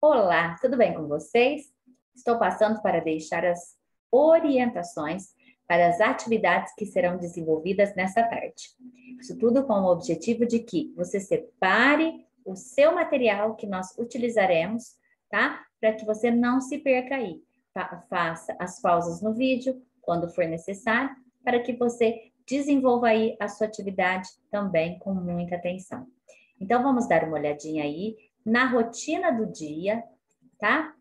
Olá, tudo bem com vocês? Estou passando para deixar as orientações para as atividades que serão desenvolvidas nessa tarde. Isso tudo com o objetivo de que você separe o seu material que nós utilizaremos, tá? Para que você não se perca aí. Faça as pausas no vídeo quando for necessário, para que você desenvolva aí a sua atividade também com muita atenção. Então, vamos dar uma olhadinha aí na rotina do dia, tá?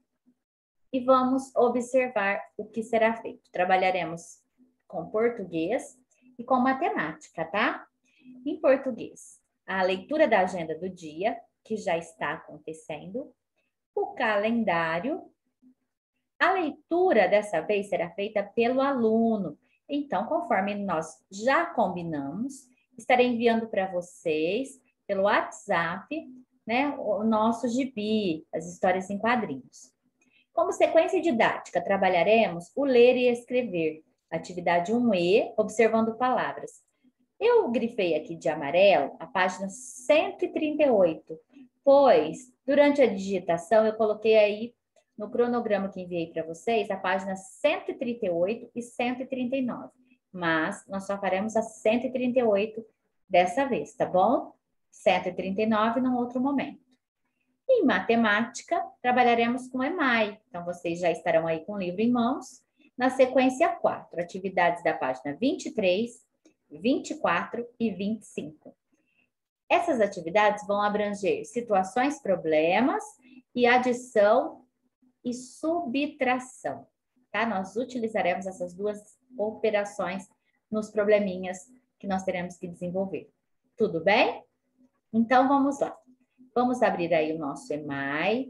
E vamos observar o que será feito. Trabalharemos com português e com matemática, tá? Em português, a leitura da agenda do dia, que já está acontecendo, o calendário. A leitura dessa vez será feita pelo aluno. Então, conforme nós já combinamos, estarei enviando para vocês pelo WhatsApp, né, o nosso gibi, as histórias em quadrinhos. Como sequência didática, trabalharemos o ler e escrever. Atividade 1E, observando palavras. Eu grifei aqui de amarelo a página 138, pois durante a digitação eu coloquei aí no cronograma que enviei para vocês a página 138 e 139. Mas nós só faremos a 138 dessa vez, tá bom? 139 num outro momento. Em matemática, trabalharemos com EMAI. Então, vocês já estarão aí com o livro em mãos. Na sequência 4, atividades da página 23, 24 e 25. Essas atividades vão abranger situações, problemas e adição e subtração. Tá? Nós utilizaremos essas duas operações nos probleminhas que nós teremos que desenvolver. Tudo bem? Então, vamos lá. Vamos abrir aí o nosso EMAI.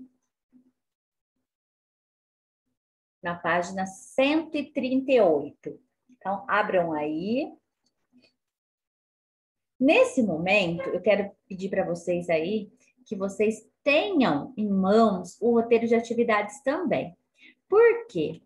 Na página 138. Então, abram aí. Nesse momento, eu quero pedir para vocês aí que vocês tenham em mãos o roteiro de atividades também. Por quê?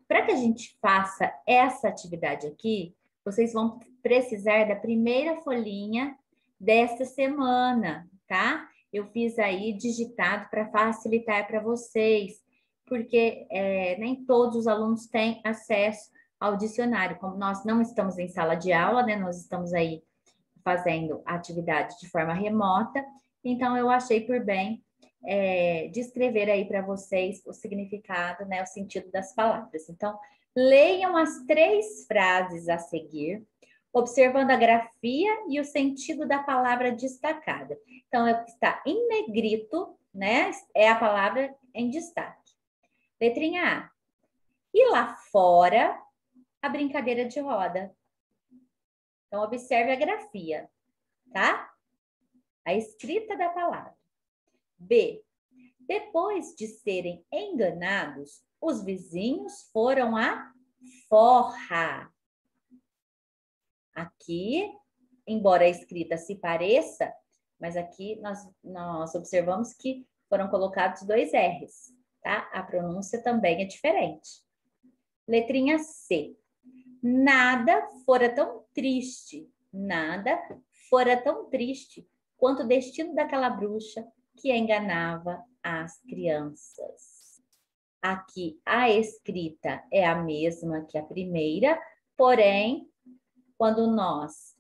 Para que a gente faça essa atividade aqui, vocês vão precisar da primeira folhinha desta semana, tá? Eu fiz aí digitado para facilitar para vocês, porque nem todos os alunos têm acesso ao dicionário. Como nós não estamos em sala de aula, né? Nós estamos aí fazendo atividade de forma remota, então eu achei por bem descrever aí para vocês o significado, né, o sentido das palavras. Então, leiam as 3 frases a seguir, observando a grafia e o sentido da palavra destacada. Então, está em negrito, né? É a palavra em destaque. Letrinha A. E lá fora, a brincadeira de roda. Então, observe a grafia, tá? A escrita da palavra. B. Depois de serem enganados, os vizinhos foram à forra. Aqui, embora a escrita se pareça, mas aqui nós observamos que foram colocados 2 R's, tá? A pronúncia também é diferente. Letrinha C. Nada fora tão triste, nada fora tão triste quanto o destino daquela bruxa que enganava as crianças. Aqui a escrita é a mesma que a primeira, porém, quando nós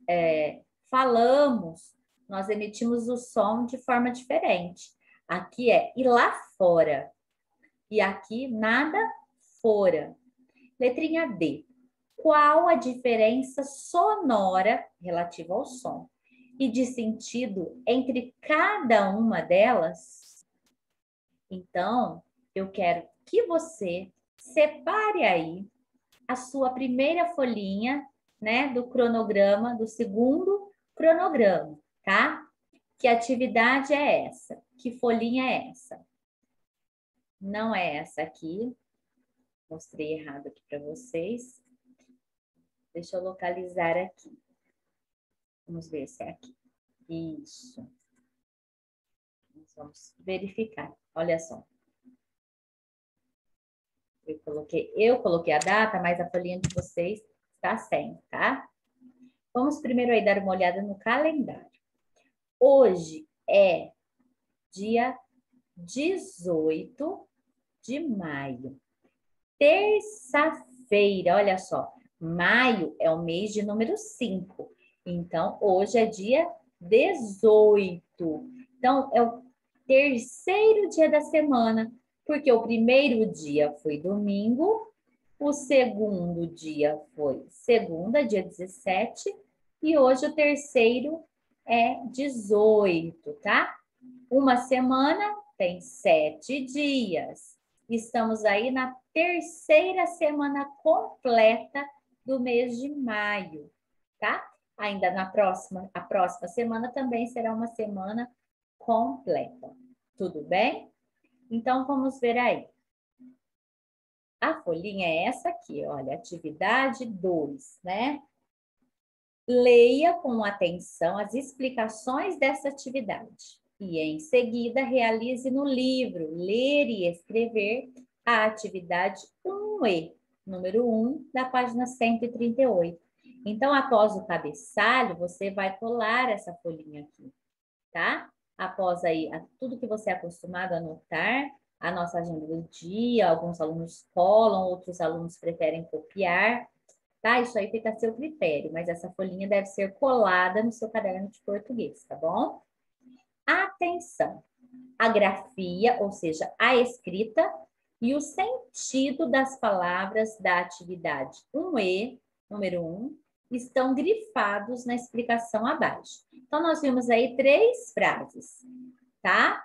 falamos, nós emitimos o som de forma diferente. Aqui é ir lá fora, e aqui nada fora. Letrinha D. Qual a diferença sonora relativa ao som e de sentido entre cada uma delas? Então, eu quero que você separe aí a sua primeira folhinha, né, do cronograma, do segundo cronograma, tá? Que atividade é essa? Que folhinha é essa? Não é essa aqui. Mostrei errado aqui para vocês. Deixa eu localizar aqui. Vamos ver se é aqui. Isso. Nós vamos verificar. Olha só. Eu coloquei a data, mas a folhinha de vocês está sem, tá? Vamos primeiro aí dar uma olhada no calendário. Hoje é dia 18 de maio. Terça-feira, olha só. Maio é o mês de número 5. Então, hoje é dia 18. Então, é o terceiro dia da semana, porque o primeiro dia foi domingo, o segundo dia foi segunda, dia 17, e hoje o terceiro é 18, tá? Uma semana tem 7 dias. Estamos aí na terceira semana completa do mês de maio, tá? Ainda a próxima semana também será uma semana completa. Tudo bem? Então, vamos ver aí. A folhinha é essa aqui, olha, atividade 2, né? Leia com atenção as explicações dessa atividade e, em seguida, realize no livro Ler e Escrever a atividade 1E, número 1, da página 138. Então, após o cabeçalho, você vai colar essa folhinha aqui, tá? Após aí tudo que você é acostumado a anotar, a nossa agenda do dia, alguns alunos colam, outros alunos preferem copiar, tá? Isso aí fica a seu critério, mas essa folhinha deve ser colada no seu caderno de português, tá bom? Atenção! A grafia, ou seja, a escrita e o sentido das palavras da atividade 1E, número 1, estão grifados na explicação abaixo. Então, nós vimos aí 3 frases, tá?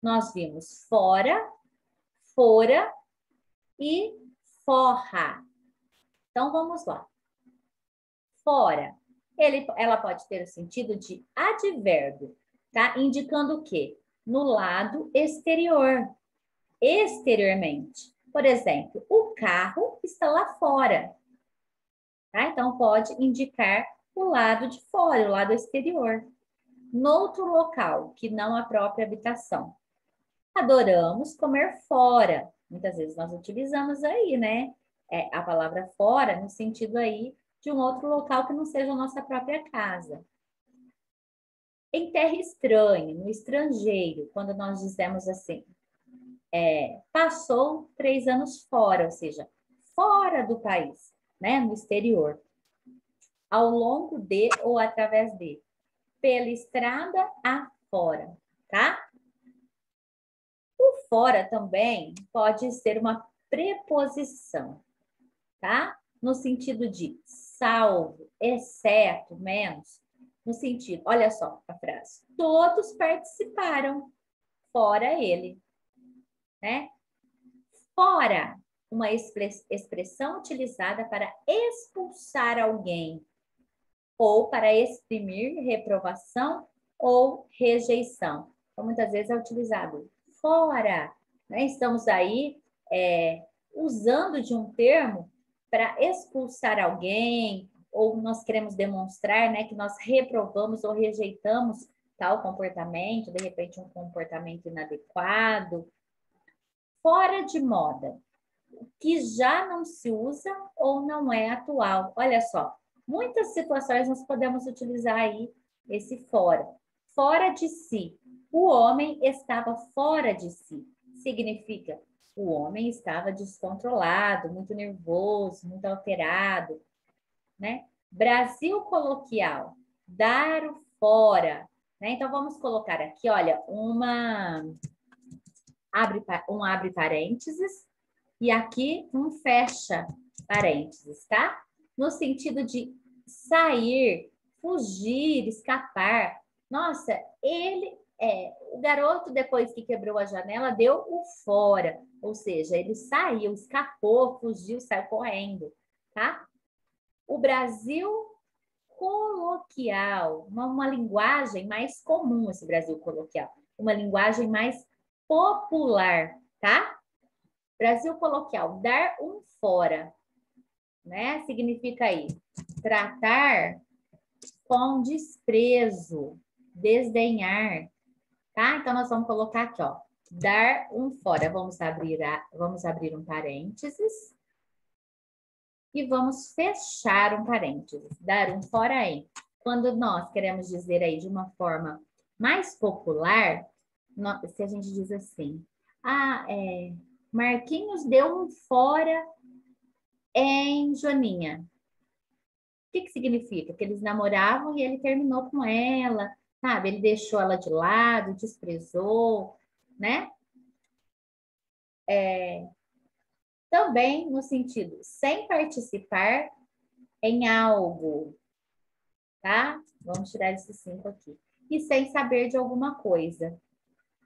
Nós vimos fora, fora e forra. Então, vamos lá. Fora, ela pode ter o sentido de advérbio, tá? Indicando o quê? No lado exterior, exteriormente. Por exemplo, o carro está lá fora, tá? Então, pode indicar o lado de fora, o lado exterior. Noutro local, que não a própria habitação. Adoramos comer fora. Muitas vezes nós utilizamos aí, né? A palavra fora no sentido aí de um outro local que não seja a nossa própria casa. Em terra estranha, no estrangeiro, quando nós dizemos assim, passou 3 anos fora, ou seja, fora do país, né? No exterior. Ao longo de ou através de. Pela estrada afora, tá? O fora também pode ser uma preposição, tá? No sentido de salvo, exceto, menos. No sentido, olha só a frase. Todos participaram, fora ele, né? Fora, uma expressão utilizada para expulsar alguém ou para exprimir reprovação ou rejeição. Então, muitas vezes é utilizado fora, né? Estamos aí usando de um termo para expulsar alguém, ou nós queremos demonstrar, né, que nós reprovamos ou rejeitamos tal comportamento, de repente um comportamento inadequado. Fora de moda, que já não se usa ou não é atual. Olha só, muitas situações nós podemos utilizar aí esse fora. Fora de si. O homem estava fora de si. Significa, o homem estava descontrolado, muito nervoso, muito alterado, né? Brasil coloquial, dar o fora, né? Então, vamos colocar aqui, olha, abre parênteses, e aqui um fecha parênteses, tá? No sentido de sair, fugir, escapar. Nossa, o garoto, depois que quebrou a janela, deu o fora. Ou seja, ele saiu, escapou, fugiu, saiu correndo, tá? O Brasil coloquial, uma linguagem mais comum, esse Brasil coloquial. Uma linguagem mais popular, tá? Brasil coloquial, dar um fora, né? Significa aí, tratar com desprezo, desdenhar, tá? Então, nós vamos colocar aqui, ó, dar um fora. Vamos abrir um parênteses e vamos fechar um parênteses. Dar um fora em. Quando nós queremos dizer aí de uma forma mais popular, se a gente diz assim, Marquinhos deu um fora em Joaninha. O que significa? Que eles namoravam e ele terminou com ela, sabe? Ele deixou ela de lado, desprezou, né? Também no sentido, sem participar em algo, tá? Vamos tirar esses 5 aqui. E sem saber de alguma coisa,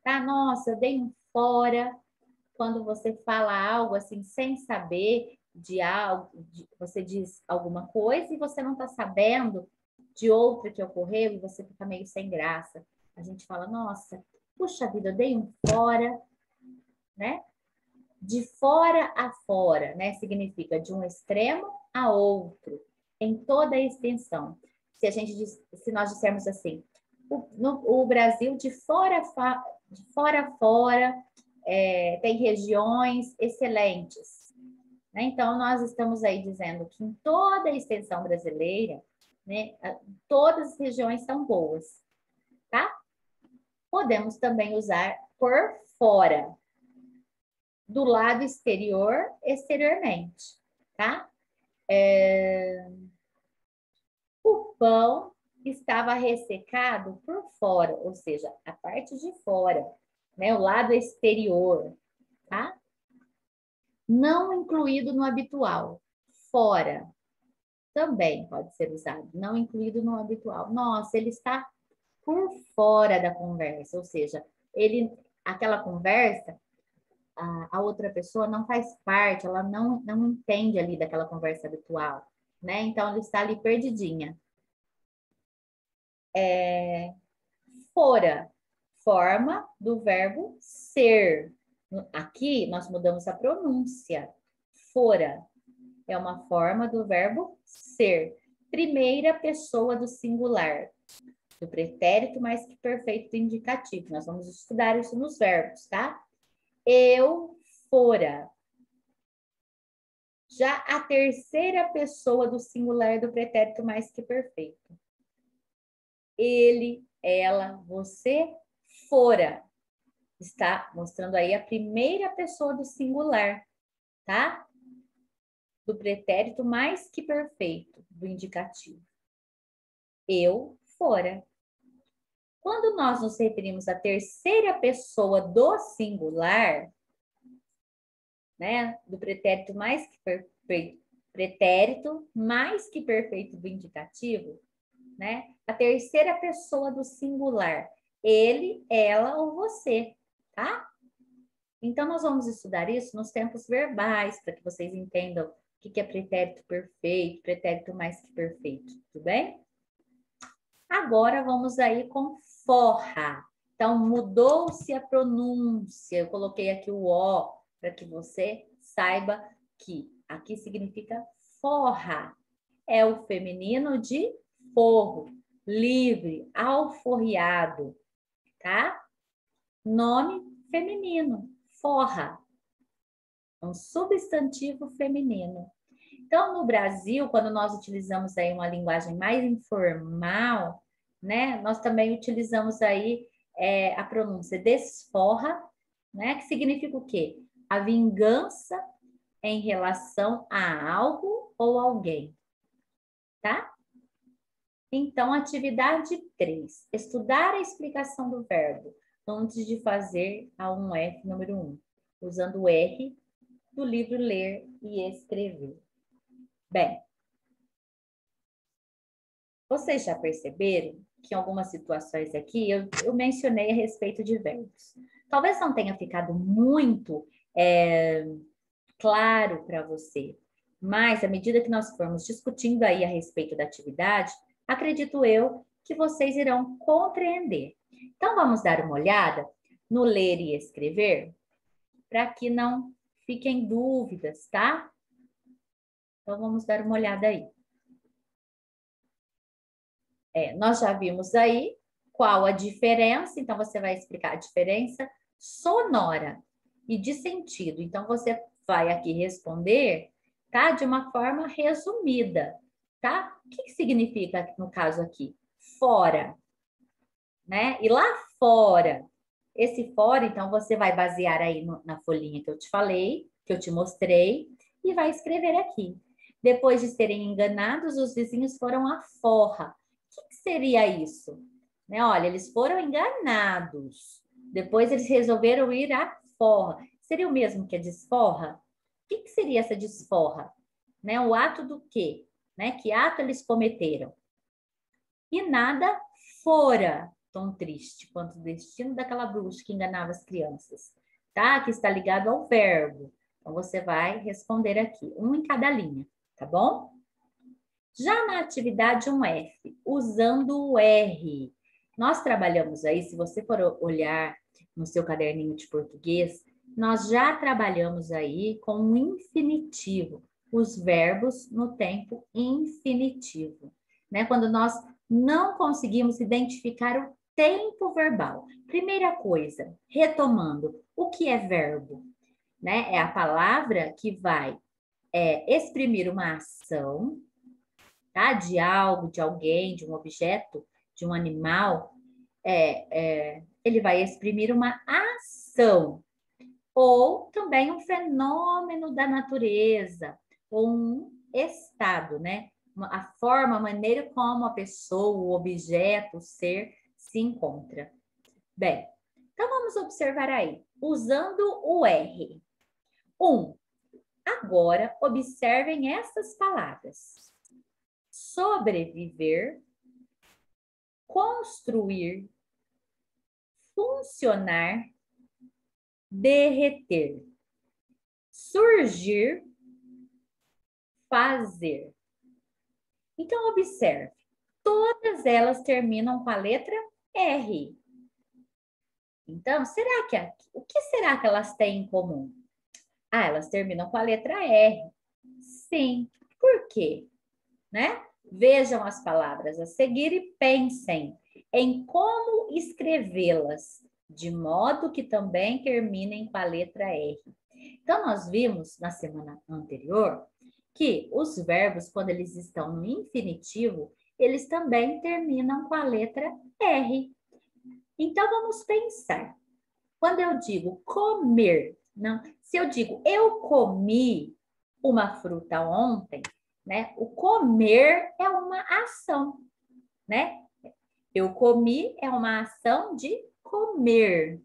tá? Nossa, eu dei um fora quando você fala algo assim, sem saber de algo, você diz alguma coisa e você não está sabendo de outra que ocorreu e você fica meio sem graça. A gente fala, nossa, puxa vida, eu dei um fora, né? De fora a fora, né? Significa de um extremo a outro, em toda a extensão. Se nós dissermos assim, o Brasil de fora a fora tem regiões excelentes, né? Então, nós estamos aí dizendo que em toda a extensão brasileira, né, todas as regiões são boas, tá? Podemos também usar por fora, do lado exterior, exteriormente, tá? O pão estava ressecado por fora, ou seja, a parte de fora, né? O lado exterior, tá? Não incluído no habitual. Fora também pode ser usado, não incluído no habitual. Nossa, ele está por fora da conversa, ou seja, aquela conversa, a outra pessoa não faz parte, ela não entende ali daquela conversa habitual, né? Então, ele está ali perdidinha. Fora, forma do verbo ser. Aqui, nós mudamos a pronúncia. Fora é uma forma do verbo ser. Primeira pessoa do singular, do pretérito mais que perfeito do indicativo. Nós vamos estudar isso nos verbos, tá? Eu fora. Já a terceira pessoa do singular do pretérito mais que perfeito. Ele, ela, você fora. Está mostrando aí a primeira pessoa do singular, tá? Do pretérito mais que perfeito do indicativo. Eu fora. Quando nós nos referimos à terceira pessoa do singular, né, do pretérito mais que perfeito, pretérito mais que perfeito do indicativo, né? A terceira pessoa do singular, ele, ela ou você, tá? Então, nós vamos estudar isso nos tempos verbais, para que vocês entendam o que é pretérito perfeito, pretérito mais que perfeito, tudo bem? Agora, vamos aí com forra. Então, mudou-se a pronúncia. Eu coloquei aqui o O, para que você saiba que aqui significa forra. É o feminino de forro, livre, alforriado, tá? Nome feminino, forra, um substantivo feminino. Então, no Brasil, quando nós utilizamos aí uma linguagem mais informal, né, nós também utilizamos aí a pronúncia desforra, né, que significa o quê? A vingança em relação a algo ou alguém, tá? Então, atividade 3. Estudar a explicação do verbo antes de fazer a 1F número 1, usando o R do livro Ler e Escrever. Bem, vocês já perceberam que em algumas situações aqui eu mencionei a respeito de verbos. Talvez não tenha ficado muito claro para você, mas à medida que nós formos discutindo aí a respeito da atividade, acredito eu que vocês irão compreender. Então, vamos dar uma olhada no ler e escrever, para que não fiquem dúvidas, tá? Então, vamos dar uma olhada aí. Nós já vimos aí qual a diferença, então você vai explicar a diferença sonora e de sentido. Então, você vai aqui responder, tá? De uma forma resumida, tá? O que significa, no caso aqui? Fora, né? E lá fora, Esse fora, então, você vai basear aí na folhinha que eu te falei, que eu te mostrei, e vai escrever aqui. Depois de serem enganados, os vizinhos foram à forra. O que seria isso? Né? Olha, eles foram enganados. Depois eles resolveram ir à forra. Seria o mesmo que a desforra? O que seria essa desforra? Né? O ato do quê? Né? Que ato eles cometeram? E nada fora tão triste quanto o destino daquela bruxa que enganava as crianças. Tá? Que está ligado ao verbo. Então, você vai responder aqui, um em cada linha, tá bom? Já na atividade 1F, usando o R, nós trabalhamos aí, se você for olhar no seu caderninho de português, nós já trabalhamos aí com o infinitivo, os verbos no tempo infinitivo, né? Quando nós não conseguimos identificar o tempo verbal. Primeira coisa, retomando, o que é verbo? Né? É a palavra que vai exprimir uma ação, tá? De algo, de alguém, de um objeto, de um animal, ele vai exprimir uma ação, ou também um fenômeno da natureza, ou um estado, né? A forma, a maneira como a pessoa, o objeto, o ser se encontra. Bem, então vamos observar aí, usando o R. Agora, observem essas palavras. Sobreviver, construir, funcionar, derreter, surgir, fazer. Então, observe, todas elas terminam com a letra R. Então, o que será que elas têm em comum? Ah, elas terminam com a letra R. Sim. Por quê? Né? Vejam as palavras a seguir e pensem em como escrevê-las, de modo que também terminem com a letra R. Então, nós vimos na semana anterior que os verbos, quando eles estão no infinitivo, eles também terminam com a letra R. Então, vamos pensar. Quando eu digo comer, não, se eu digo eu comi uma fruta ontem, né? O comer é uma ação, né? Eu comi é uma ação de comer.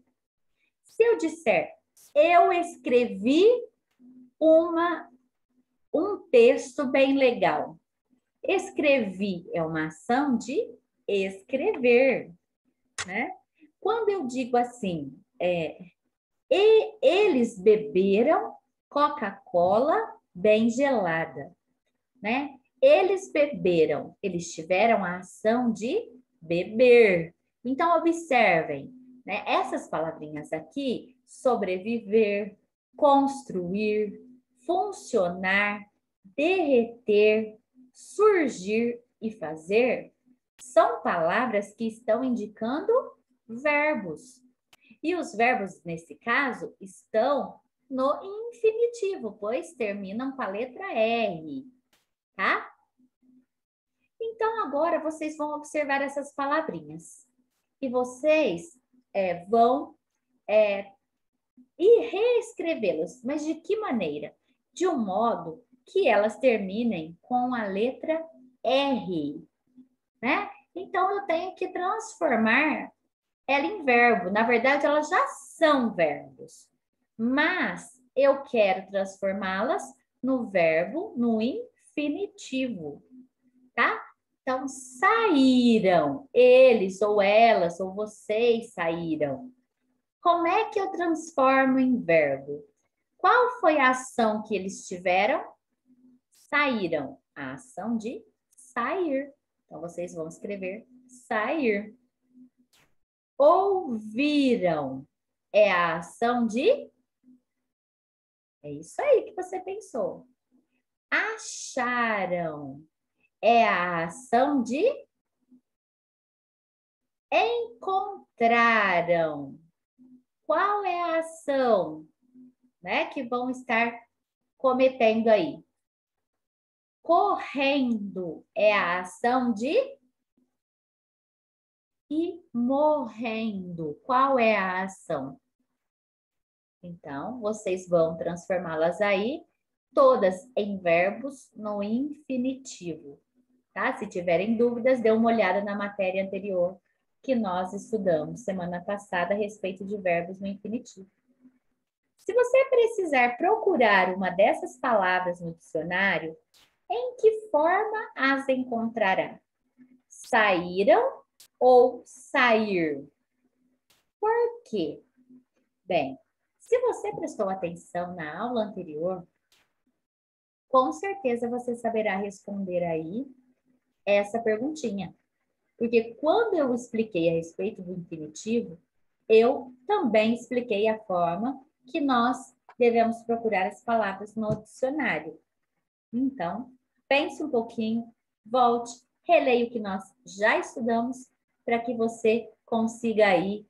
Se eu disser eu escrevi um texto bem legal. Escrevi é uma ação de escrever, né? Quando eu digo assim, e eles beberam Coca-Cola bem gelada, né? Eles beberam, eles tiveram a ação de beber. Então, observem, né? Essas palavrinhas aqui, sobreviver, construir, funcionar, derreter, surgir e fazer, são palavras que estão indicando verbos. E os verbos, nesse caso, estão no infinitivo, pois terminam com a letra R, tá? Então, agora vocês vão observar essas palavrinhas. E vocês vão ir reescrevê-las. Mas de que maneira? De um modo que elas terminem com a letra R, né? Então, eu tenho que transformar ela em verbo. Na verdade, elas já são verbos. Mas eu quero transformá-las no verbo, no infinitivo, tá? Então, saíram, eles ou elas ou vocês saíram. Como é que eu transformo em verbo? Qual foi a ação que eles tiveram? Saíram. A ação de sair. Então, vocês vão escrever sair. Ouviram. É a ação de... É isso aí que você pensou. Acharam. É a ação de... Encontraram. Qual é a ação, né, que vão estar cometendo aí? Correndo é a ação de e morrendo. Qual é a ação? Então, vocês vão transformá-las aí, todas em verbos no infinitivo, tá? Se tiverem dúvidas, dê uma olhada na matéria anterior que nós estudamos semana passada a respeito de verbos no infinitivo. Se você precisar procurar uma dessas palavras no dicionário, em que forma as encontrará? Saíram ou sair? Por quê? Bem, se você prestou atenção na aula anterior, com certeza você saberá responder aí essa perguntinha. Porque quando eu expliquei a respeito do infinitivo, eu também expliquei a forma que nós devemos procurar as palavras no dicionário. Então, pense um pouquinho, volte, releia o que nós já estudamos para que você consiga aí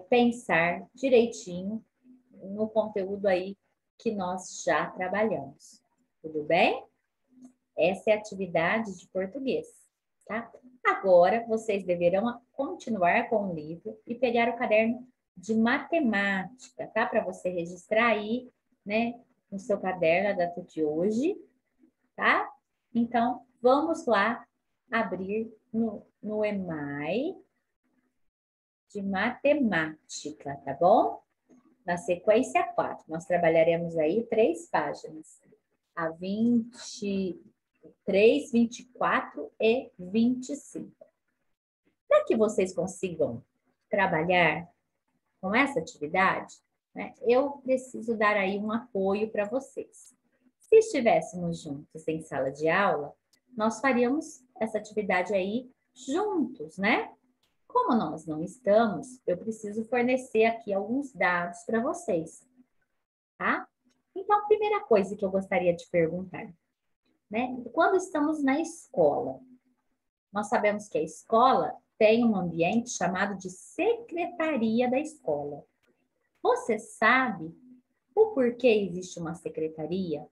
pensar direitinho no conteúdo aí que nós já trabalhamos. Tudo bem? Essa é a atividade de português, tá? Agora, vocês deverão continuar com o livro e pegar o caderno de matemática, tá? Para você registrar aí, né, no seu caderno a data de hoje, tá? Então, vamos lá abrir no EMAI de matemática, tá bom? Na sequência 4, nós trabalharemos aí 3 páginas, a 23, 24 e 25. Para que vocês consigam trabalhar com essa atividade, né, eu preciso dar aí um apoio para vocês. Se estivéssemos juntos em sala de aula, nós faríamos essa atividade aí juntos, né? Como nós não estamos, eu preciso fornecer aqui alguns dados para vocês, tá? Então, a primeira coisa que eu gostaria de perguntar, né? Quando estamos na escola, nós sabemos que a escola tem um ambiente chamado de secretaria da escola. Você sabe o porquê existe uma secretaria?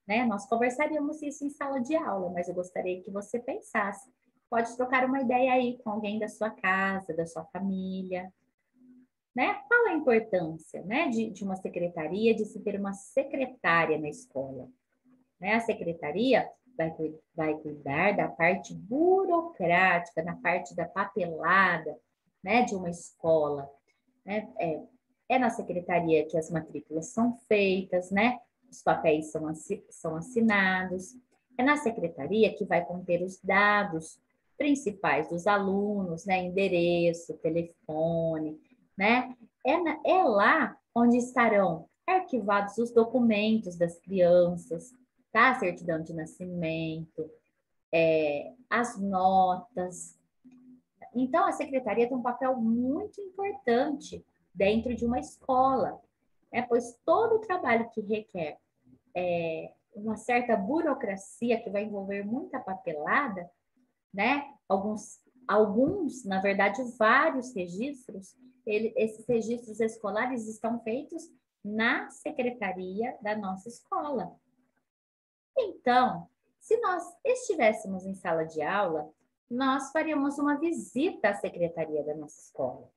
Né? Nós conversaríamos isso em sala de aula, mas eu gostaria que você pensasse. Pode trocar uma ideia aí com alguém da sua casa, da sua família, né? Qual a importância, né, de uma secretaria, de se ter uma secretária na escola? Né? A secretaria vai cuidar da parte burocrática, da parte da papelada, né, de uma escola. Né? É na secretaria que as matrículas são feitas, né? Os papéis são assinados. É na secretaria que vai conter os dados principais dos alunos, né? Endereço, telefone, né? É lá onde estarão arquivados os documentos das crianças, tá? A certidão de nascimento, as notas. Então, a secretaria tem um papel muito importante dentro de uma escola, né? Pois todo o trabalho que requer uma certa burocracia, que vai envolver muita papelada, né? Alguns, na verdade, vários registros, esses registros escolares estão feitos na secretaria da nossa escola. Então, se nós estivéssemos em sala de aula, nós faríamos uma visita à secretaria da nossa escola,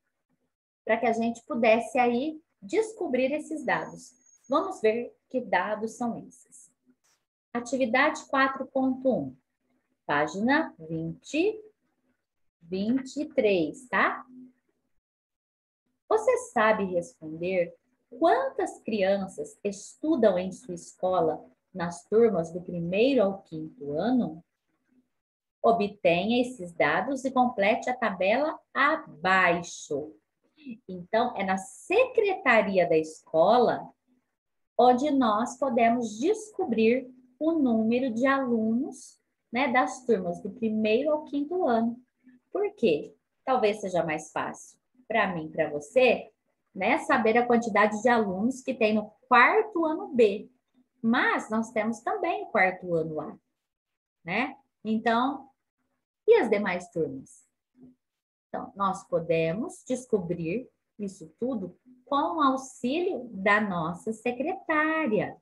para que a gente pudesse aí descobrir esses dados. Vamos ver que dados são esses. Atividade 4.1, página 23, tá? Você sabe responder quantas crianças estudam em sua escola nas turmas do 1º ao 5º ano? Obtenha esses dados e complete a tabela abaixo. Então, é na secretaria da escola onde nós podemos descobrir o número de alunos, né, das turmas do 1º ao 5º ano. Por quê? Talvez seja mais fácil para mim, para você, né, saber a quantidade de alunos que tem no 4º ano B. Mas nós temos também o 4º ano A, né? Então, e as demais turmas? Então, nós podemos descobrir isso tudo com o auxílio da nossa secretária,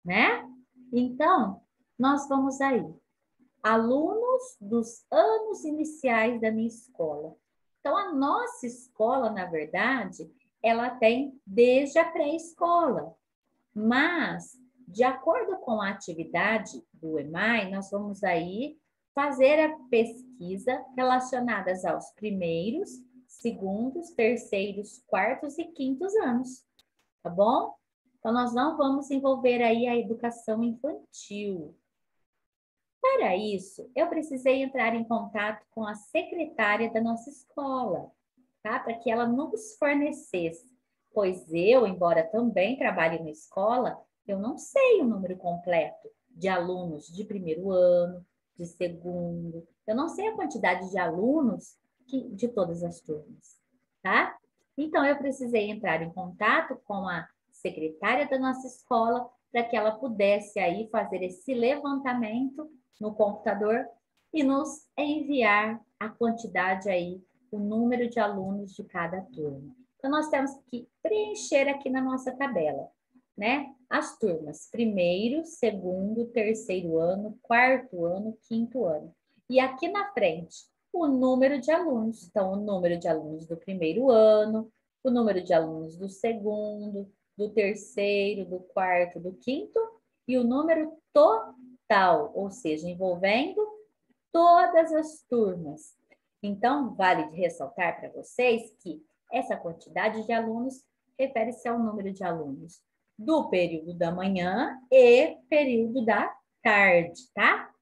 né? Então, nós vamos aí. Alunos dos anos iniciais da minha escola. Então, a nossa escola, na verdade, ela tem desde a pré-escola. Mas, de acordo com a atividade do EMAI, nós vamos aí fazer a pesquisa relacionadas aos primeiros, segundos, terceiros, quartos e quintos anos, tá bom? Então, nós não vamos envolver aí a educação infantil. Para isso, eu precisei entrar em contato com a secretária da nossa escola, tá? Para que ela nos fornecesse, pois eu, embora também trabalhe na escola, eu não sei o número completo de alunos de primeiro ano, de segundo, eu não sei a quantidade de alunos de todas as turmas, tá? Então, eu precisei entrar em contato com a secretária da nossa escola para que ela pudesse aí fazer esse levantamento no computador e nos enviar a quantidade aí, o número de alunos de cada turma. Então, nós temos que preencher aqui na nossa tabela, né? As turmas, primeiro, segundo, terceiro ano, quarto ano, quinto ano. E aqui na frente, o número de alunos. Então, o número de alunos do primeiro ano, o número de alunos do segundo, do terceiro, do quarto, do quinto e o número total, ou seja, envolvendo todas as turmas. Então, vale ressaltar para vocês que essa quantidade de alunos refere-se ao número de alunos do período da manhã e período da tarde, tá?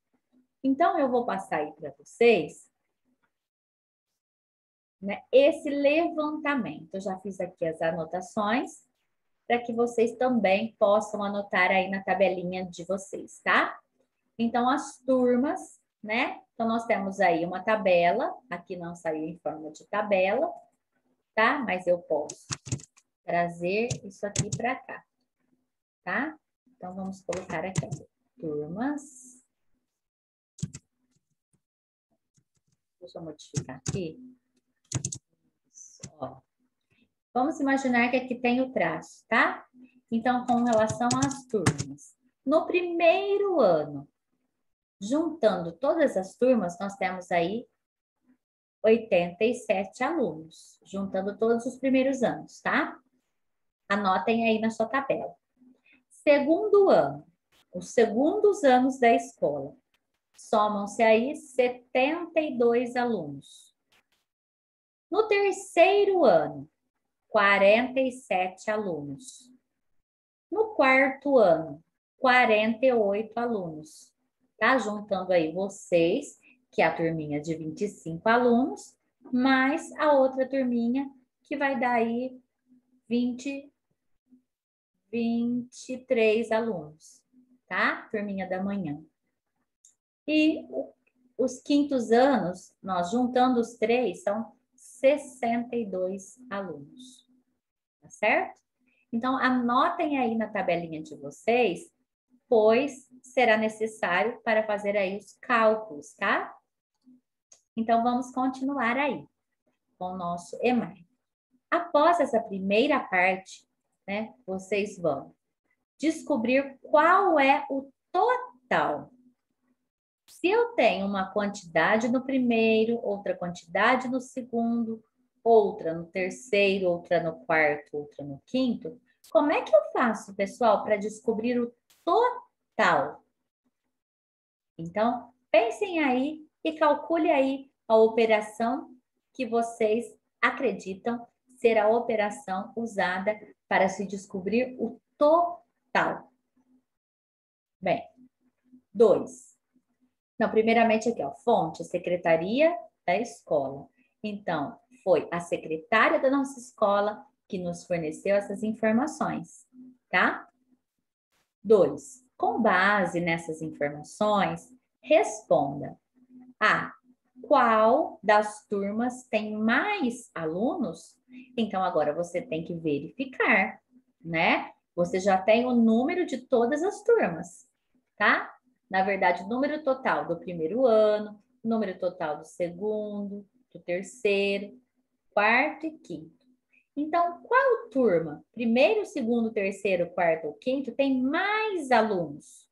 Então, eu vou passar aí para vocês, né, esse levantamento. Eu já fiz aqui as anotações para que vocês também possam anotar aí na tabelinha de vocês, tá? Então, as turmas, né? Então, nós temos aí uma tabela, aqui não saiu em forma de tabela, tá? Mas eu posso trazer isso aqui para cá, tá? Então, vamos colocar aqui, turmas. Deixa eu modificar aqui. Isso, ó. Vamos imaginar que aqui tem o traço, tá? Então, com relação às turmas. No primeiro ano, juntando todas as turmas, nós temos aí 87 alunos, juntando todos os primeiros anos, tá? Anotem aí na sua tabela. Segundo ano, os segundos anos da escola, somam-se aí 72 alunos. No terceiro ano, 47 alunos. No quarto ano, 48 alunos. Tá? Juntando aí vocês, que é a turminha de 25 alunos, mais a outra turminha, que vai dar aí 23 alunos, tá? Turminha da manhã. E os quintos anos, nós juntando os três, são 62 alunos, tá certo? Então, anotem aí na tabelinha de vocês, pois será necessário para fazer aí os cálculos, tá? Então, vamos continuar aí com o nosso EMAI. Após essa primeira parte, né, vocês vão descobrir qual é o total. Se eu tenho uma quantidade no primeiro, outra quantidade no segundo, outra no terceiro, outra no quarto, outra no quinto, como é que eu faço, pessoal, para descobrir o total? Então, pensem aí e calcule aí a operação que vocês acreditam ser a operação usada para se descobrir o total. Bem, 2. Não, primeiramente aqui, ó, fonte, Secretaria da Escola. Então, foi a secretária da nossa escola que nos forneceu essas informações, tá? 2. Com base nessas informações, responda a qual das turmas tem mais alunos? Então, agora você tem que verificar, né? Você já tem o número de todas as turmas, tá? Na verdade, o número total do primeiro ano, o número total do segundo, do terceiro, quarto e quinto. Então, qual turma, primeiro, segundo, terceiro, quarto ou quinto, tem mais alunos?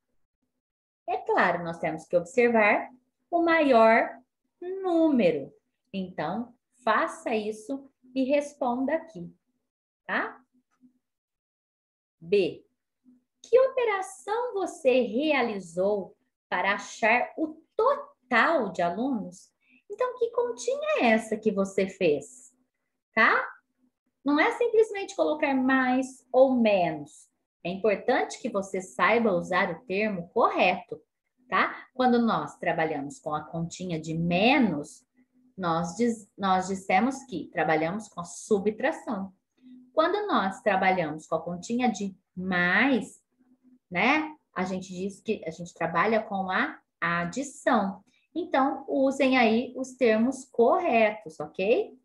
É claro, nós temos que observar o maior número. Então, Faça isso e responda aqui, tá? B. Que operação você realizou para achar o total de alunos? Então, que continha é essa que você fez? Tá? Não é simplesmente colocar mais ou menos. É importante que você saiba usar o termo correto, tá? Quando nós trabalhamos com a continha de menos, nós dissemos que trabalhamos com a subtração. Quando nós trabalhamos com a continha de mais, né? A gente diz que a gente trabalha com a adição. Então, usem aí os termos corretos, ok?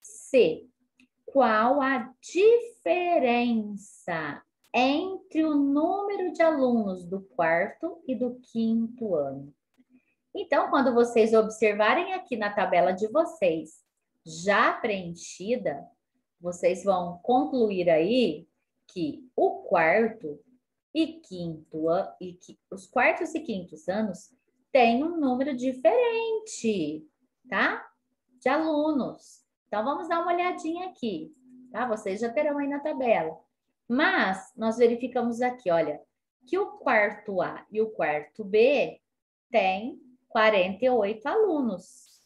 C. Qual a diferença entre o número de alunos do quarto e do quinto ano? Então, quando vocês observarem aqui na tabela de vocês, já preenchida, vocês vão concluir aí que o quarto e os quartos e quintos anos têm um número diferente, tá? De alunos. Então, vamos dar uma olhadinha aqui, tá? Vocês já terão aí na tabela. Mas, nós verificamos aqui, olha, que o quarto A e o quarto B têm 48 alunos,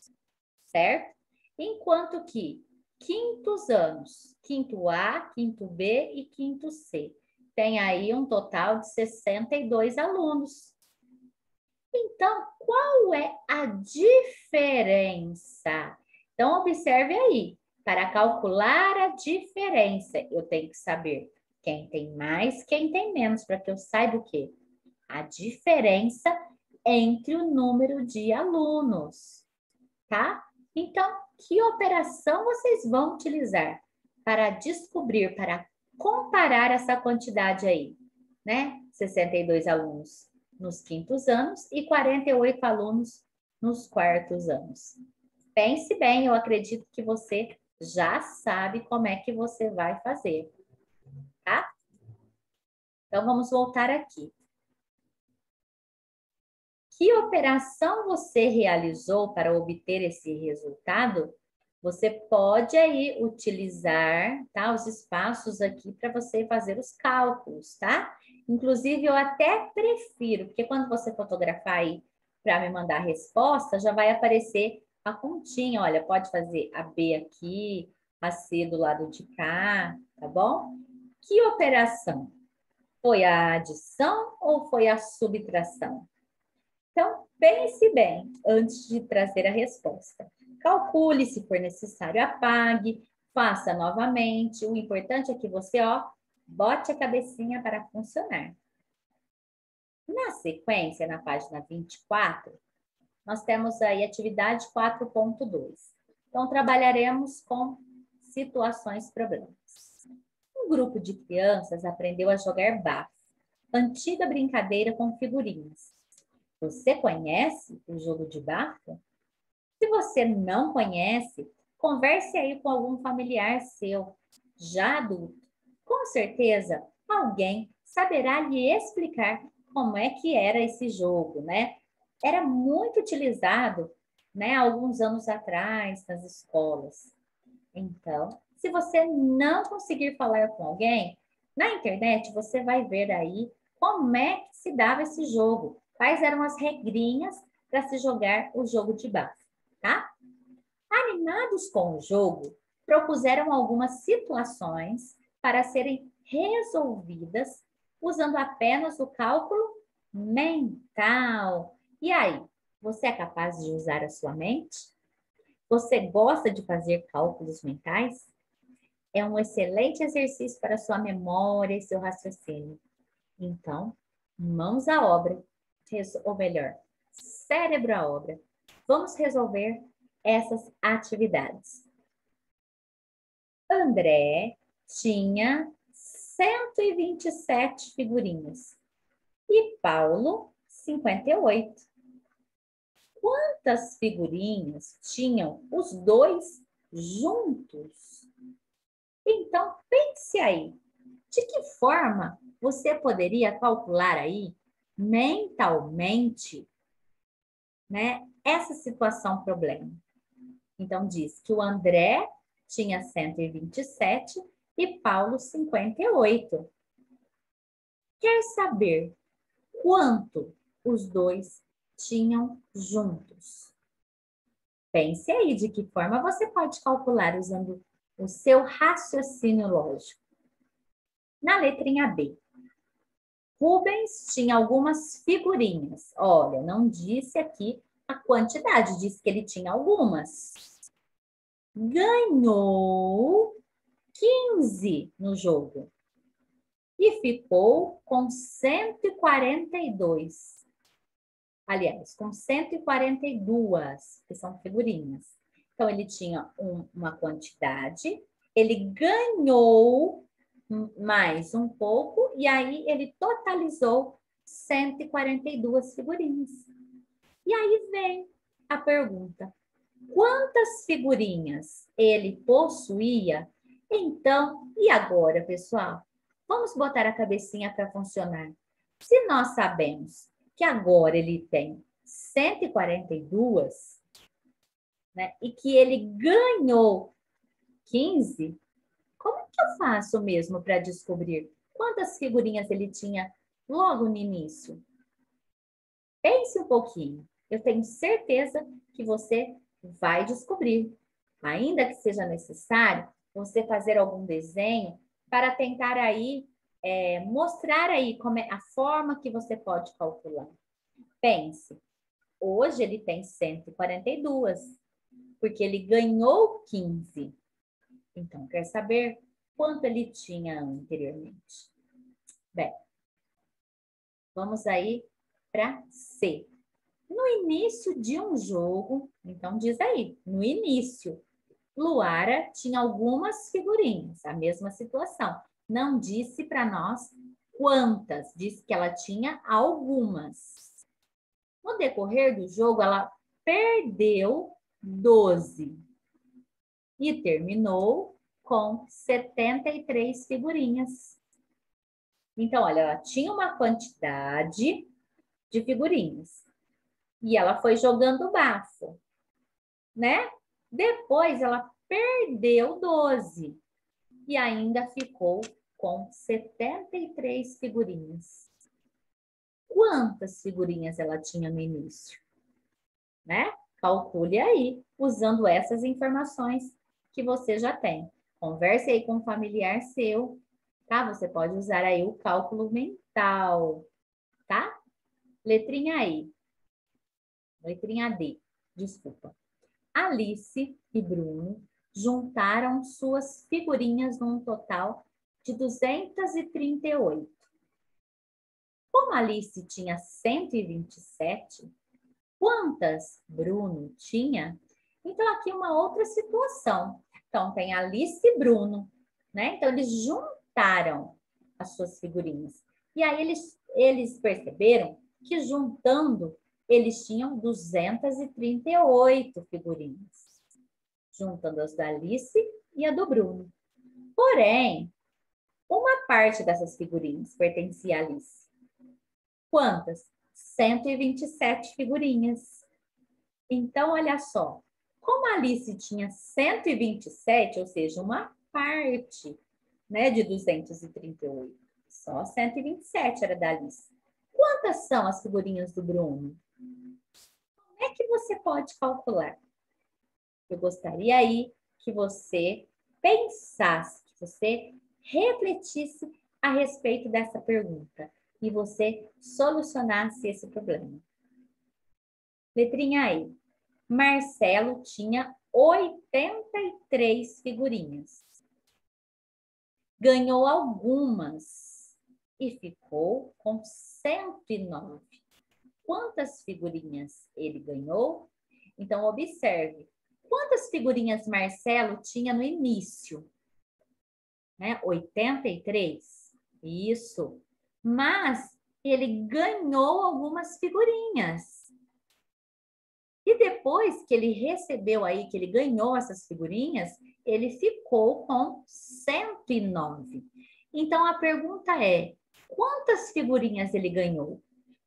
certo? Enquanto que quintos anos, quinto A, quinto B e quinto C, tem aí um total de 62 alunos. Então, qual é a diferença? Então, observe aí. Para calcular a diferença, eu tenho que saber quem tem mais, quem tem menos, para que eu saiba o quê? A diferença entre o número de alunos, tá? Então, que operação vocês vão utilizar para descobrir, para comparar essa quantidade aí, né? 62 alunos nos quintos anos e 48 alunos nos quartos anos. Pense bem, eu acredito que você já sabe como é que você vai fazer, tá? Então, vamos voltar aqui. Que operação você realizou para obter esse resultado? Você pode aí utilizar, tá, os espaços aqui para você fazer os cálculos, tá? Inclusive, eu até prefiro, porque quando você fotografar aí para me mandar a resposta, já vai aparecer a continha. Olha, pode fazer a B aqui, a C do lado de cá, tá bom? Que operação? Foi a adição ou foi a subtração? Então, pense bem antes de trazer a resposta. Calcule, se for necessário, apague, faça novamente. O importante é que você, ó, bote a cabecinha para funcionar. Na sequência, na página 24, nós temos aí atividade 4.2. Então, trabalharemos com situações problemas. Um grupo de crianças aprendeu a jogar bafo, antiga brincadeira com figurinhas. Você conhece o jogo de bafo? Se você não conhece, converse aí com algum familiar seu, já adulto. Com certeza, alguém saberá lhe explicar como é que era esse jogo, né? Era muito utilizado, né, alguns anos atrás nas escolas. Então, se você não conseguir falar com alguém, na internet você vai ver aí como é que se dava esse jogo, quais eram as regrinhas para se jogar o jogo de bafo, tá? Animados com o jogo, propuseram algumas situações para serem resolvidas usando apenas o cálculo mental. E aí, você é capaz de usar a sua mente? Você gosta de fazer cálculos mentais? É um excelente exercício para sua memória e seu raciocínio. Então, mãos à obra, ou melhor, cérebro à obra. Vamos resolver essas atividades. André tinha 127 figurinhas e Paulo 58. Quantas figurinhas tinham os dois juntos? Então, pense aí, de que forma você poderia calcular aí mentalmente, né, essa situação problema? Então, diz que o André tinha 127 e Paulo 58. Quer saber quanto os dois tinham juntos? Pense aí de que forma você pode calcular usando o seu raciocínio lógico. Na letrinha B, Rubens tinha algumas figurinhas. Olha, não disse aqui a quantidade, disse que ele tinha algumas. Ganhou 15 no jogo e ficou com 142. Aliás, com 142, que são figurinhas. Então, ele tinha uma quantidade, ele ganhou mais um pouco, e aí ele totalizou 142 figurinhas. E aí vem a pergunta: quantas figurinhas ele possuía? Então, e agora, pessoal? Vamos botar a cabecinha para funcionar. Se nós sabemos que agora ele tem 142, né, e que ele ganhou 15, como que eu faço mesmo para descobrir quantas figurinhas ele tinha logo no início? Pense um pouquinho. Eu tenho certeza que você vai descobrir. Ainda que seja necessário você fazer algum desenho para tentar aí mostrar aí como é a forma que você pode calcular. Pense, hoje ele tem 142, porque ele ganhou 15. Então, quer saber quanto ele tinha anteriormente? Bem, vamos aí para C. No início de um jogo, então diz aí, no início, Luara tinha algumas figurinhas, a mesma situação. Não disse para nós quantas, disse que ela tinha algumas. No decorrer do jogo, ela perdeu 12 e terminou com 73 figurinhas. Então, olha, ela tinha uma quantidade de figurinhas e ela foi jogando bafo, né? Depois ela perdeu 12 e ainda ficou com 73 figurinhas. Quantas figurinhas ela tinha no início? Né? Calcule aí, usando essas informações que você já tem. Converse aí com um familiar seu, tá? Você pode usar aí o cálculo mental, tá? Letrinha I. Letrinha D, desculpa. Alice e Bruno juntaram suas figurinhas num total de 238. Como Alice tinha 127, quantas Bruno tinha? Então, aqui uma outra situação. Então, tem Alice e Bruno, né? Então, eles juntaram as suas figurinhas. E aí, eles perceberam que juntando, eles tinham 238 figurinhas. Juntando as da Alice e a do Bruno. Porém, uma parte dessas figurinhas pertencia a Alice. Quantas? 127 figurinhas. Então, olha só, como a Alice tinha 127, ou seja, uma parte, né, de 238, só 127 era da Alice. Quantas são as figurinhas do Bruno? Como é que você pode calcular? Eu gostaria aí que você pensasse, que você refletisse a respeito dessa pergunta e você solucionasse esse problema. Letrinha I. Marcelo tinha 83 figurinhas. Ganhou algumas e ficou com 109. Quantas figurinhas ele ganhou? Então, observe. Quantas figurinhas Marcelo tinha no início? Né? 83? Isso. Mas ele ganhou algumas figurinhas. E depois que ele recebeu aí, que ele ganhou essas figurinhas, ele ficou com 109. Então, a pergunta é, quantas figurinhas ele ganhou?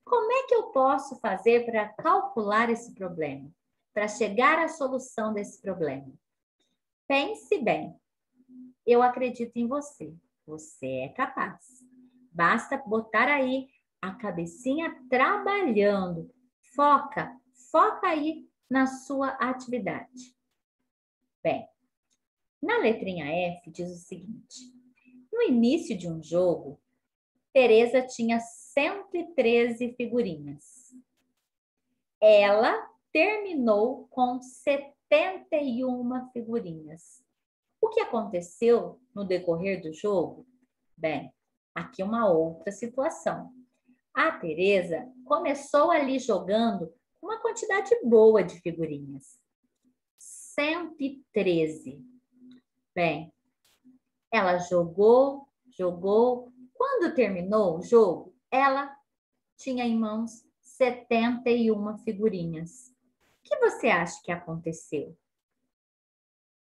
Como é que eu posso fazer para calcular esse problema? Para chegar à solução desse problema? Pense bem. Eu acredito em você. Você é capaz. Basta botar aí a cabecinha trabalhando. Foca aí na sua atividade. Bem, na letrinha F diz o seguinte: no início de um jogo, Teresa tinha 113 figurinhas. Ela terminou com 71 figurinhas. O que aconteceu no decorrer do jogo? Bem, aqui uma outra situação. A Teresa começou ali jogando uma quantidade boa de figurinhas. 113. Bem, ela jogou. Quando terminou o jogo, ela tinha em mãos 71 figurinhas. O que você acha que aconteceu?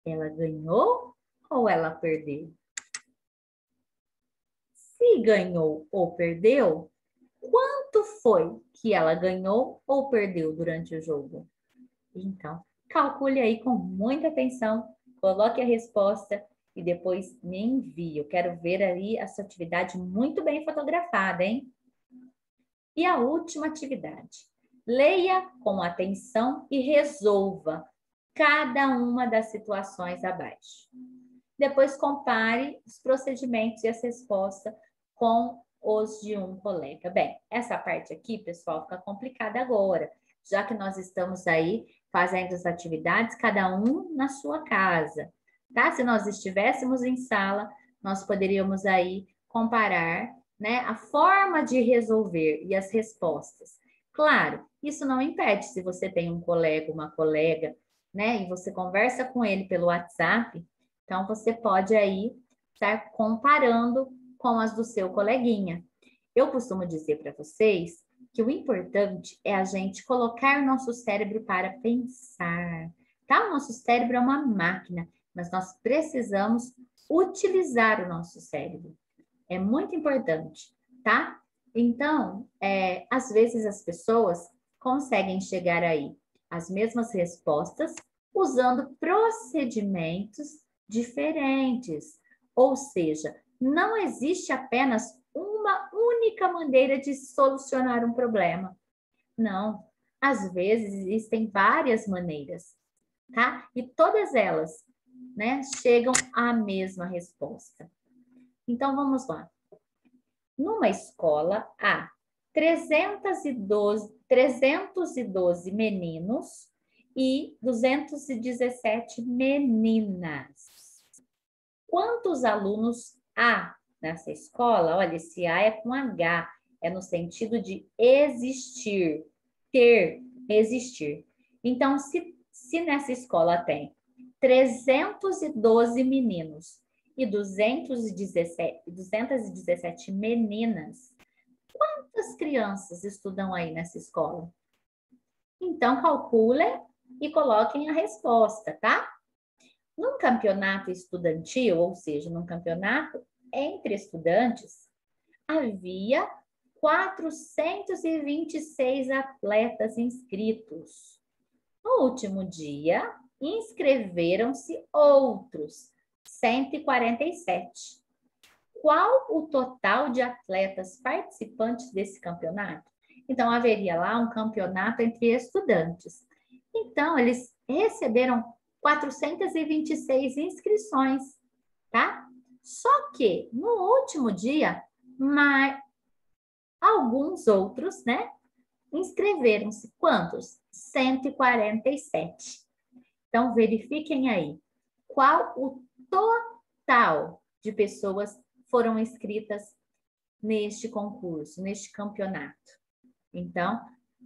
Ela ganhou ou ela perdeu? Se ganhou ou perdeu, quanto foi que ela ganhou ou perdeu durante o jogo? Então, calcule aí com muita atenção, coloque a resposta e depois me envie. Eu quero ver aí a sua atividade muito bem fotografada, hein? E a última atividade. Leia com atenção e resolva cada uma das situações abaixo. Depois compare os procedimentos e as respostas com os de um colega. Bem, essa parte aqui, pessoal, fica complicada agora, já que nós estamos aí fazendo as atividades, cada um na sua casa, tá? Se nós estivéssemos em sala, nós poderíamos aí comparar, né, a forma de resolver e as respostas. Claro, isso não impede, se você tem um colega, uma colega, né, e você conversa com ele pelo WhatsApp, então você pode aí estar comparando com as do seu coleguinha. Eu costumo dizer para vocês que o importante é a gente colocar o nosso cérebro para pensar, tá? O nosso cérebro é uma máquina, mas nós precisamos utilizar o nosso cérebro. É muito importante, tá? Então, às vezes as pessoas conseguem chegar aí às mesmas respostas usando procedimentos diferentes. Ou seja, não existe apenas uma única maneira de solucionar um problema. Não. Às vezes existem várias maneiras, tá? E todas elas, né, chegam à mesma resposta. Então, vamos lá. Numa escola, há 312 meninos e 217 meninas. Quantos alunos há nessa escola? Olha, esse A é com H, é no sentido de existir, ter, existir. Então, se nessa escola tem 312 meninos e 217 meninas, quantas crianças estudam aí nessa escola? Então, calculem e coloquem a resposta, tá? Num campeonato estudantil, ou seja, num campeonato entre estudantes, havia 426 atletas inscritos. No último dia, inscreveram-se outros 147. Qual o total de atletas participantes desse campeonato? Então, haveria lá um campeonato entre estudantes. Então, eles receberam 426 inscrições, tá? Só que no último dia, alguns outros, né, inscreveram-se. Quantos? 147. Então, verifiquem aí qual o total de pessoas foram inscritas neste concurso, neste campeonato. Então,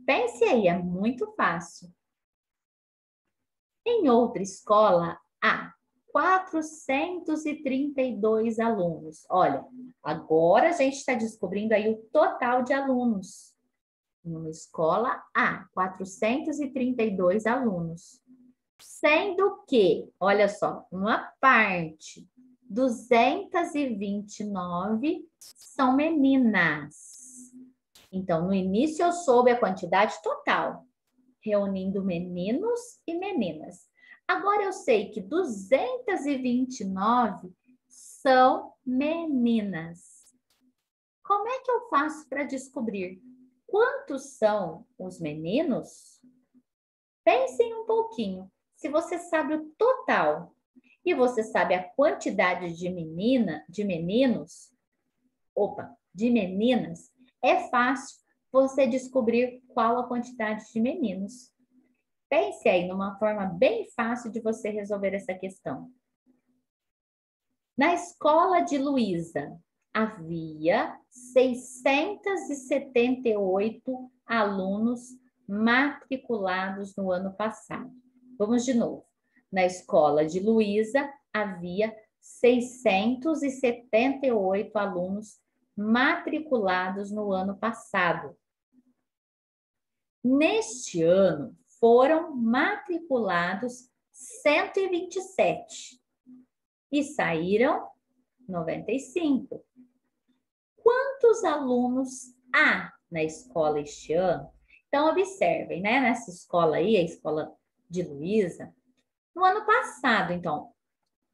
pense aí, é muito fácil. Em outra escola, há 432 alunos. Olha, agora a gente está descobrindo aí o total de alunos. Numa escola, há 432 alunos. Sendo que, olha só, uma parte, 229 são meninas. Então, no início eu soube a quantidade total, reunindo meninos e meninas. Agora eu sei que 229 são meninas. Como é que eu faço para descobrir quantos são os meninos? Pensem um pouquinho. Se você sabe o total e você sabe a quantidade de meninos, de meninas, é fácil você descobrir qual a quantidade de meninos. Pense aí numa forma bem fácil de você resolver essa questão. Na escola de Luísa, havia 678 alunos matriculados no ano passado. Vamos de novo. Na escola de Luísa, havia 678 alunos matriculados no ano passado. Neste ano, foram matriculados 127 e saíram 95. Quantos alunos há na escola este ano? Então, observem, né? Nessa escola aí, a escola de Luísa, no ano passado, então,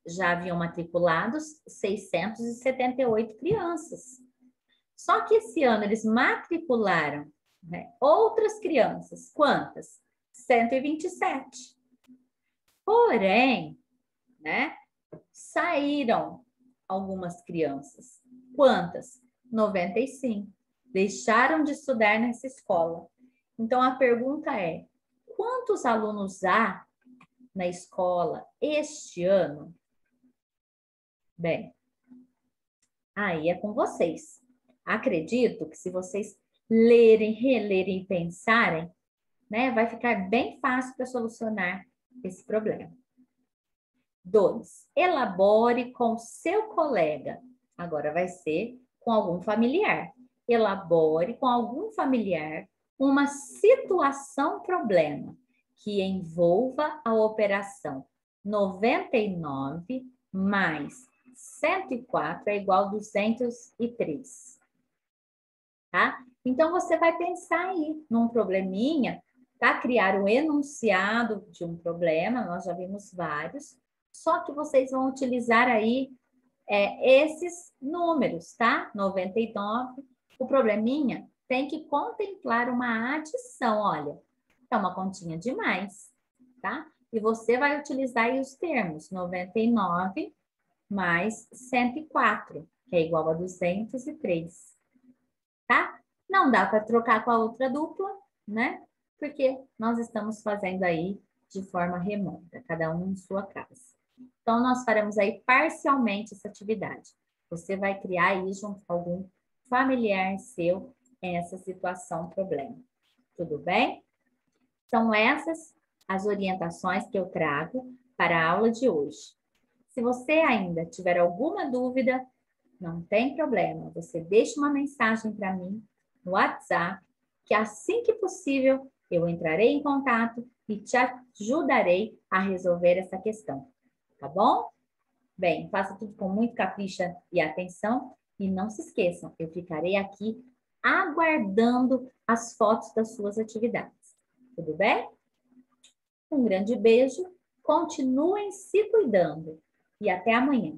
já haviam matriculados 678 crianças. Só que esse ano eles matricularam, né, outras crianças. Quantas? 127. Porém, né, saíram algumas crianças. Quantas? 95. Deixaram de estudar nessa escola. Então, a pergunta é: quantos alunos há na escola este ano? Bem, aí é com vocês. Acredito que se vocês lerem, relerem e pensarem, né, vai ficar bem fácil para solucionar esse problema. 2. Elabore com seu colega. Agora vai ser com algum familiar. Elabore com algum familiar uma situação problema que envolva a operação 99 mais 104 é igual a 203. Tá? Então, você vai pensar aí num probleminha, tá? Criar um enunciado de um problema, nós já vimos vários, só que vocês vão utilizar aí esses números, tá? 99. O probleminha tem que contemplar uma adição, olha, é uma continha de mais, tá? E você vai utilizar aí os termos 99 mais 104, que é igual a 203, tá? Não dá para trocar com a outra dupla, né? Porque nós estamos fazendo aí de forma remota, cada um em sua casa. Então, nós faremos aí parcialmente essa atividade. Você vai criar aí junto com algum familiar seu essa situação, problema. Tudo bem? São essas as orientações que eu trago para a aula de hoje. Se você ainda tiver alguma dúvida, não tem problema. Você deixa uma mensagem para mim no WhatsApp, que assim que possível eu entrarei em contato e te ajudarei a resolver essa questão. Tá bom? Bem, faça tudo com muito capricho e atenção. E não se esqueçam, eu ficarei aqui aguardando as fotos das suas atividades. Tudo bem? Um grande beijo, continuem se cuidando e até amanhã.